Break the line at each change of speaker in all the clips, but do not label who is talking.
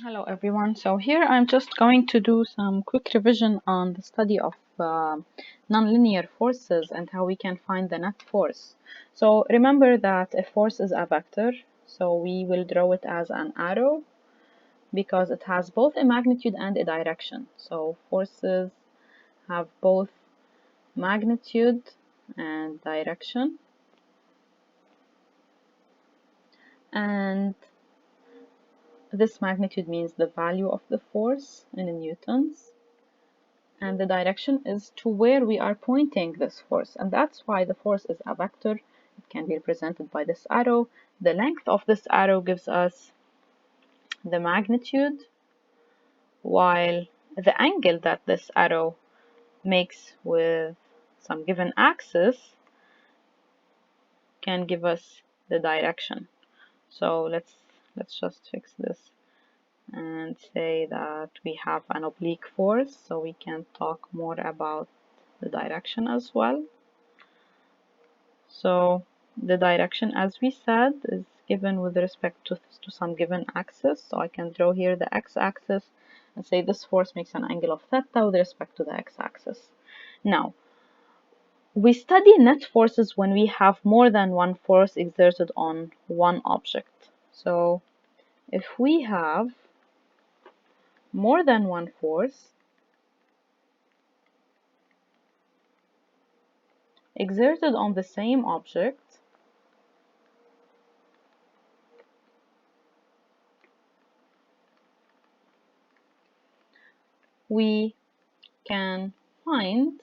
Hello everyone. So here I'm just going to do some quick revision on the study of nonlinear forces and how we can find the net force. So remember that a force is a vector, so we will draw it as an arrow because it has both a magnitude and a direction. So forces have both magnitude and direction, and this magnitude means the value of the force in newtons, and the direction is to where we are pointing this force, and that's why the force is a vector. It can be represented by this arrow. The length of this arrow gives us the magnitude, while the angle that this arrow makes with some given axis can give us the direction. So let's just fix this and say that we have an oblique force, so we can talk more about the direction as well. So the direction, as we said, is given with respect to some given axis. So I can draw here the x-axis and say this force makes an angle of theta with respect to the x-axis. Now, we study net forces when we have more than one force exerted on one object. So if we have more than one force exerted on the same object, we can find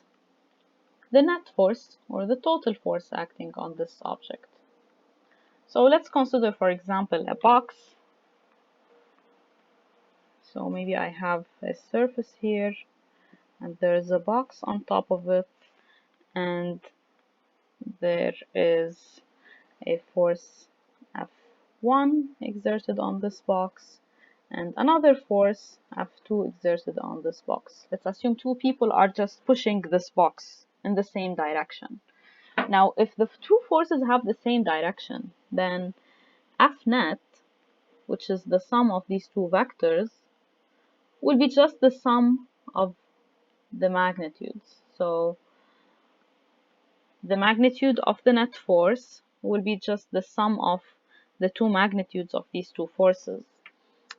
the net force or the total force acting on this object. So let's consider, for example, a box. So maybe I have a surface here and there's a box on top of it, and there is a force F1 exerted on this box and another force F2 exerted on this box. Let's assume two people are just pushing this box in the same direction. Now, if the two forces have the same direction, then F net, which is the sum of these two vectors, will be just the sum of the magnitudes. So the magnitude of the net force will be just the sum of the two magnitudes of these two forces,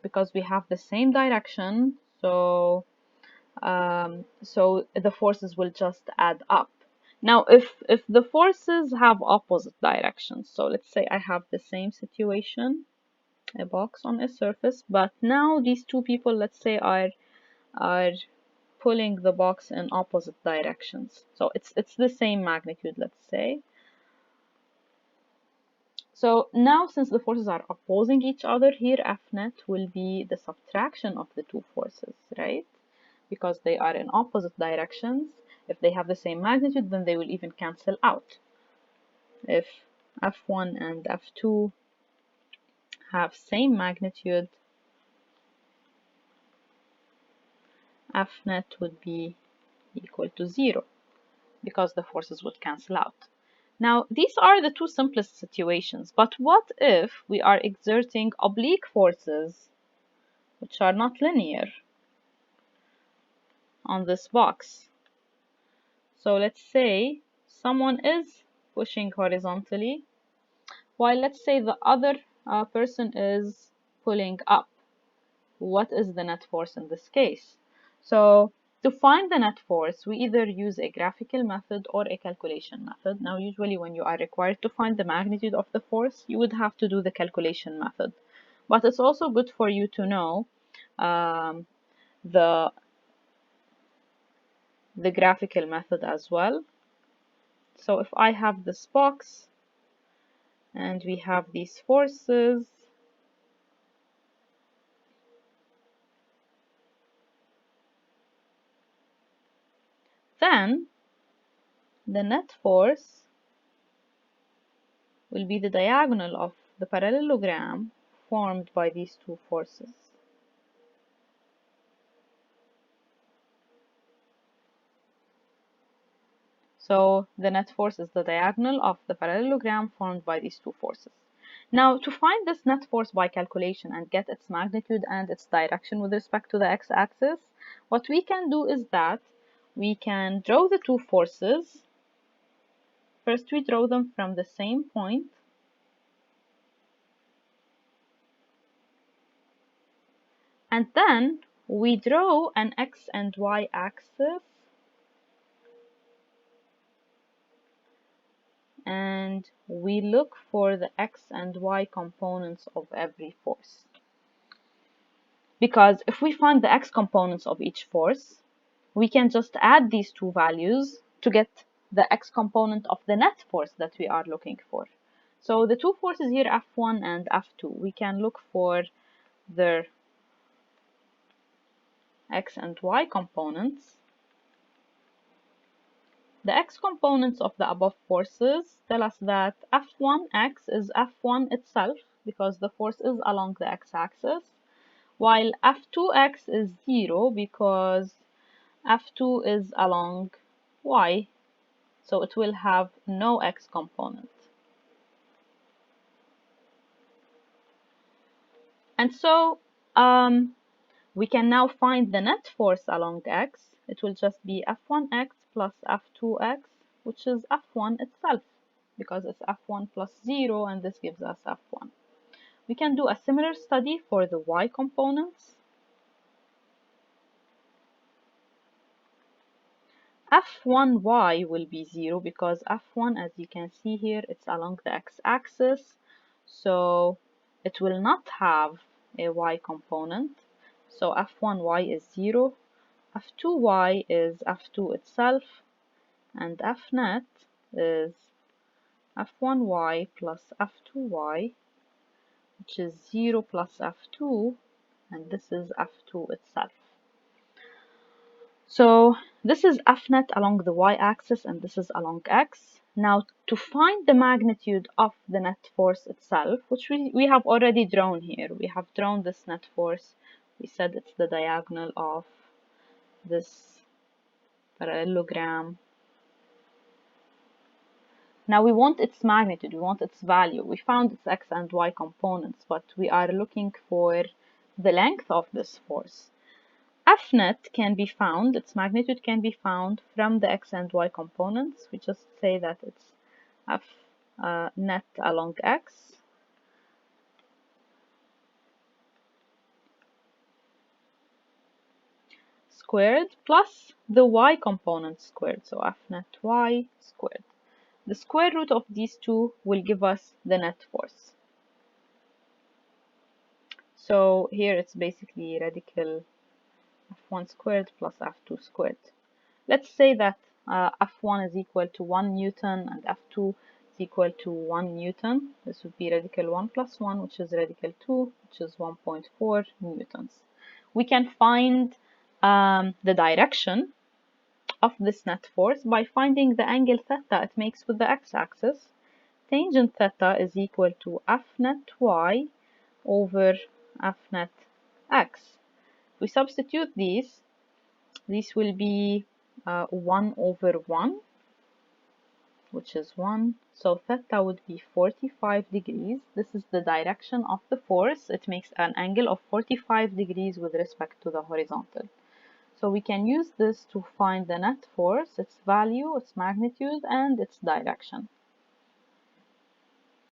because we have the same direction. So the forces will just add up. Now, if the forces have opposite directions, so let's say I have the same situation, a box on a surface, but now these two people, let's say, are pulling the box in opposite directions. So it's the same magnitude, let's say. So now, since the forces are opposing each other, here F net will be the subtraction of the two forces, right? Because they are in opposite directions. If they have the same magnitude, then they will even cancel out. If F1 and F2 have same magnitude, F net would be equal to 0 because the forces would cancel out. Now, these are the two simplest situations, but what if we are exerting oblique forces which are not linear on this box? So let's say someone is pushing horizontally, while let's say the other person is pulling up. What is the net force in this case? So to find the net force, we either use a graphical method or a calculation method. Now, usually when you are required to find the magnitude of the force, you would have to do the calculation method. But it's also good for you to know the graphical method as well. So if I have this box and we have these forces, then the net force will be the diagonal of the parallelogram formed by these two forces. So the net force is the diagonal of the parallelogram formed by these two forces. Now, to find this net force by calculation and get its magnitude and its direction with respect to the x-axis, what we can do is that we can draw the two forces. First, we draw them from the same point. And then we draw an x and y axis, and we look for the x and y components of every force. Because if we find the x components of each force, we can just add these two values to get the x component of the net force that we are looking for. So the two forces here, F1 and F2, we can look for their x and y components. The x components of the above forces tell us that F1x is F1 itself, because the force is along the x-axis, while F2x is 0 because F2 is along y, so it will have no x component. And so we can now find the net force along x. It will just be F1x plus F2x, which is F1 itself, because it's F1 plus 0, and this gives us F1. We can do a similar study for the y components. F1y will be 0 because F1, as you can see here, it's along the x-axis, so it will not have a y component. So F1y is 0, F2y is F2 itself, and Fnet is F1y plus F2y, which is 0 plus F2, and this is F2 itself. So this is Fnet along the y-axis, and this is along x. Now, to find the magnitude of the net force itself, which we have already drawn here, we have drawn this net force. We said it's the diagonal of this parallelogram. Now we want its magnitude, we want its value. We found its x and y components, but we are looking for the length of this force. Fnet can be found, its magnitude can be found from the x and y components. We just say that it's F net along x squared plus the y component squared, so Fnet y squared. The square root of these two will give us the net force. So here it's basically radical F1 squared plus F2 squared. Let's say that F1 is equal to 1 Newton and F2 is equal to 1 Newton. This would be radical 1 plus 1, which is radical 2, which is 1.4 Newtons. We can find the direction of this net force by finding the angle theta it makes with the x-axis. Tangent theta is equal to F net y over F net x. If we substitute these will be 1 over 1, which is 1. So theta would be 45 degrees. This is the direction of the force. It makes an angle of 45 degrees with respect to the horizontal. So we can use this to find the net force, its value, its magnitude, and its direction.